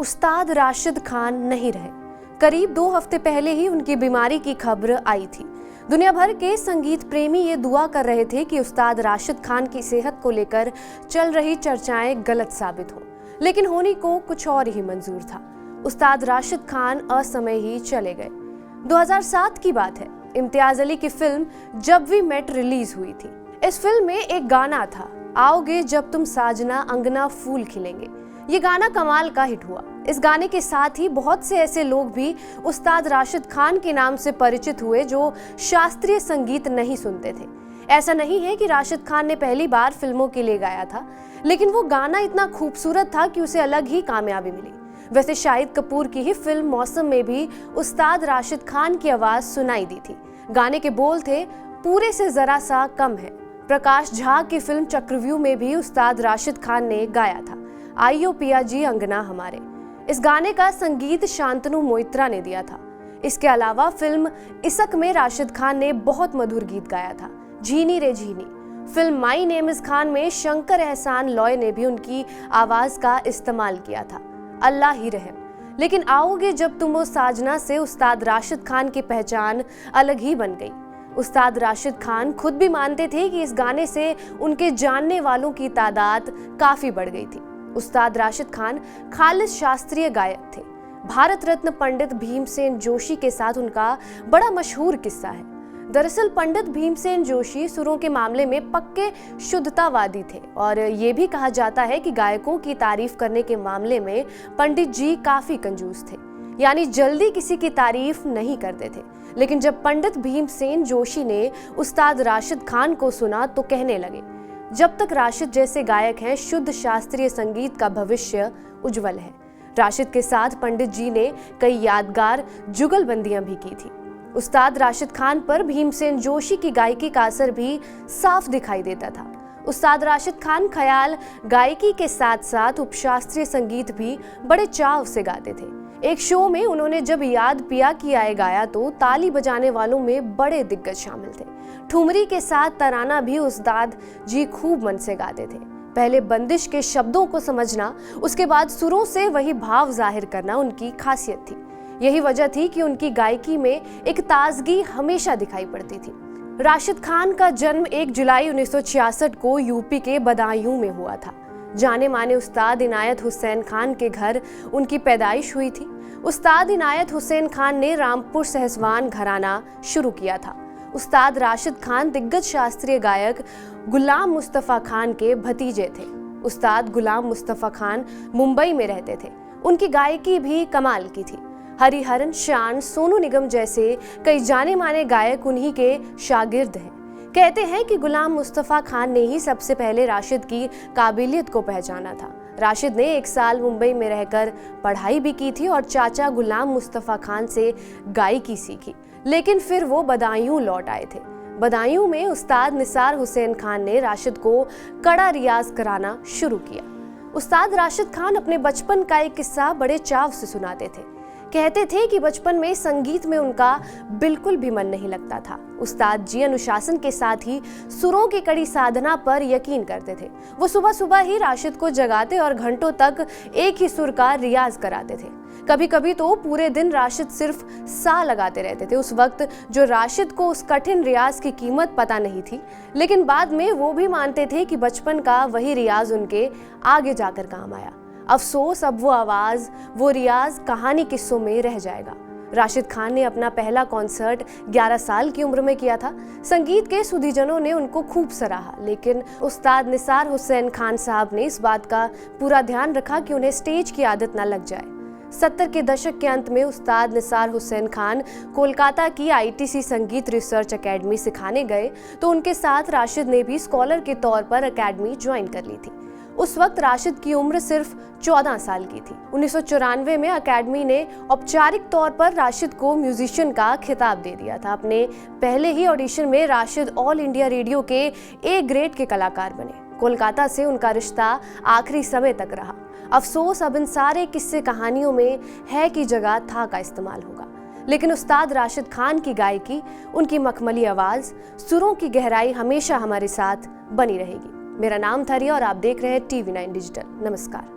उस्ताद राशिद खान नहीं रहे। करीब 2 हफ्ते पहले ही उनकी बीमारी की खबर आई थी। दुनिया भर के संगीत प्रेमी ये दुआ कर रहे थे कि उस्ताद राशिद खान की सेहत को लेकर चल रही चर्चाएं गलत साबित हो, लेकिन होने को कुछ और ही मंजूर था। उस्ताद राशिद खान असमय ही चले गए। 2007 की बात है। इम्तियाज अली की फिल्म जब वी मेट रिलीज हुई थी। इस फिल्म में एक गाना था, आओगे जब तुम साजना अंगना फूल खिलेंगे। ये गाना कमाल का हिट हुआ। इस गाने के साथ ही बहुत से ऐसे लोग भी उस्ताद राशिद खान के नाम से परिचित हुए जो शास्त्रीय संगीत नहीं सुनते थे। ऐसा नहीं है कि राशिद खान ने पहली बार फिल्मों के लिए गाया था, लेकिन वो गाना इतना खूबसूरत था कि उसे अलग ही कामयाबी मिली। वैसे शाहिद कपूर की ही फिल्म मौसम में भी उस्ताद राशिद खान की आवाज सुनाई दी थी। गाने के बोल थे, पूरे से जरा सा कम है। प्रकाश झा की फिल्म चक्रव्यूह में भी उस्ताद राशिद खान ने गाया था, आइयो पिया जी अंगना हमारे। इस गाने का संगीत शांतनु मोइत्रा ने दिया था। इसके अलावा फिल्म इशक में राशिद खान ने बहुत मधुर गीत गाया था, झीनी रे झीनी। Film my name is Khan में शंकर एहसान लॉय ने भी उनकी आवाज का इस्तेमाल किया था, अल्लाह ही रहम। लेकिन आओगे जब तुम वो साजना से उस्ताद राशिद खान की पहचान अलग ही बन गई। उस्ताद राशिद खान खुद भी मानते थे कि इस गाने से उनके जानने वालों की तादाद काफी बढ़ गई थी। उस्ताद राशिद खान खालिस शास्त्रीय गायक थे। भारत रत्न पंडित भीमसेन जोशी के साथ उनका बड़ा मशहूर किस्सा है। दरअसल पंडित भीमसेन जोशी सुरों के मामले में पक्के शुद्धतावादी थे और ये भी कहा जाता है कि गायकों की तारीफ करने के मामले में पंडित जी काफी कंजूस थे, यानी जल्दी किसी की तारीफ नहीं करते थे। लेकिन जब पंडित भीमसेन जोशी ने उस्ताद राशिद खान को सुना तो कहने लगे, जब तक राशिद जैसे गायक हैं, शुद्ध शास्त्रीय संगीत का भविष्य उज्जवल है। राशिद के साथ पंडित जी ने कई यादगार जुगलबंदियां भी की थी। उस्ताद राशिद खान पर भीमसेन जोशी की गायकी का असर भी साफ दिखाई देता था। उस्ताद राशिद खान ख्याल गायकी के साथ साथ उपशास्त्रीय संगीत भी बड़े चाव से गाते थे। एक शो में उन्होंने जब याद पिया की आए गाया तो ताली बजाने वालों में बड़े दिग्गज शामिल थे। ठुमरी के साथ तराना भी उस्ताद जी खूब मन से गाते थे। पहले बंदिश के शब्दों को समझना, उसके बाद सुरों से वही भाव जाहिर करना उनकी खासियत थी। यही वजह थी कि उनकी गायकी में एक ताजगी हमेशा दिखाई पड़ती थी। राशिद खान का जन्म 1 जुलाई 1966 को यूपी के बदायूं में हुआ था। जाने माने उस्ताद इनायत हुसैन खान के घर उनकी पैदाइश हुई थी। उस्ताद इनायत हुसैन खान ने रामपुर सहसवान घराना शुरू किया था। उस्ताद राशिद खान दिग्गज शास्त्रीय गायक गुलाम मुस्तफा खान के भतीजे थे। उस्ताद गुलाम मुस्तफा खान मुंबई में रहते थे। उनकी गायकी भी कमाल की थी। हरिहरन, शान, सोनू निगम जैसे कई जाने माने गायक उन्हीं के शागिर्द हैं। कहते हैं कि गुलाम मुस्तफा खान ने ही सबसे पहले राशिद की काबिलियत को पहचाना था। राशिद ने 1 साल मुंबई में रहकर पढ़ाई भी की थी और चाचा गुलाम मुस्तफा खान से गायकी सीखी, लेकिन फिर वो बदायूं लौट आए थे। बदायूं में उस्ताद निसार हुसैन खान ने राशिद को कड़ा रियाज कराना शुरू किया। उस्ताद राशिद खान अपने बचपन का एक किस्सा बड़े चाव से सुनाते थे। कहते थे कि बचपन में संगीत में उनका बिल्कुल भी मन नहीं लगता था। उस्ताद जी अनुशासन के साथ ही सुरों की कड़ी साधना पर यकीन करते थे। वो सुबह सुबह ही राशिद को जगाते और घंटों तक एक ही सुर का रियाज कराते थे। कभी कभी तो पूरे दिन राशिद सिर्फ सा लगाते रहते थे। उस वक्त जो राशिद को उस कठिन रियाज की कीमत पता नहीं थी, लेकिन बाद में वो भी मानते थे कि बचपन का वही रियाज उनके आगे जाकर काम आया। अफसोस अब वो आवाज, वो रियाज कहानी किस्सों में रह जाएगा। राशिद खान ने अपना पहला कॉन्सर्ट 11 साल की उम्र में किया था। संगीत के सुधीजनों ने उनको खूब सराहा, लेकिन उस्ताद निसार हुसैन खान साहब ने इस बात का पूरा ध्यान रखा कि उन्हें स्टेज की आदत न लग जाए। 70 के दशक के अंत में उस्ताद निसार हुसैन खान कोलकाता की ITC संगीत रिसर्च एकेडमी सिखाने गए तो उनके साथ राशिद ने भी स्कॉलर के तौर पर एकेडमी ज्वाइन कर ली थी। उस वक्त राशिद की उम्र सिर्फ 14 साल की थी। 1994 में एकेडमी ने औपचारिक तौर पर राशिद को म्यूजिशियन का खिताब दे दिया था। अपने पहले ही ऑडिशन में राशिद ऑल इंडिया रेडियो के A ग्रेड के कलाकार बने। कोलकाता से उनका रिश्ता आखिरी समय तक रहा। अफसोस अब इन सारे किस्से कहानियों में है की जगह था का इस्तेमाल होगा, लेकिन उस्ताद राशिद खान की गायकी, उनकी मखमली आवाज, सुरों की गहराई हमेशा हमारे साथ बनी रहेगी। मेरा नाम था रिया और आप देख रहे हैं TV9 डिजिटल। नमस्कार।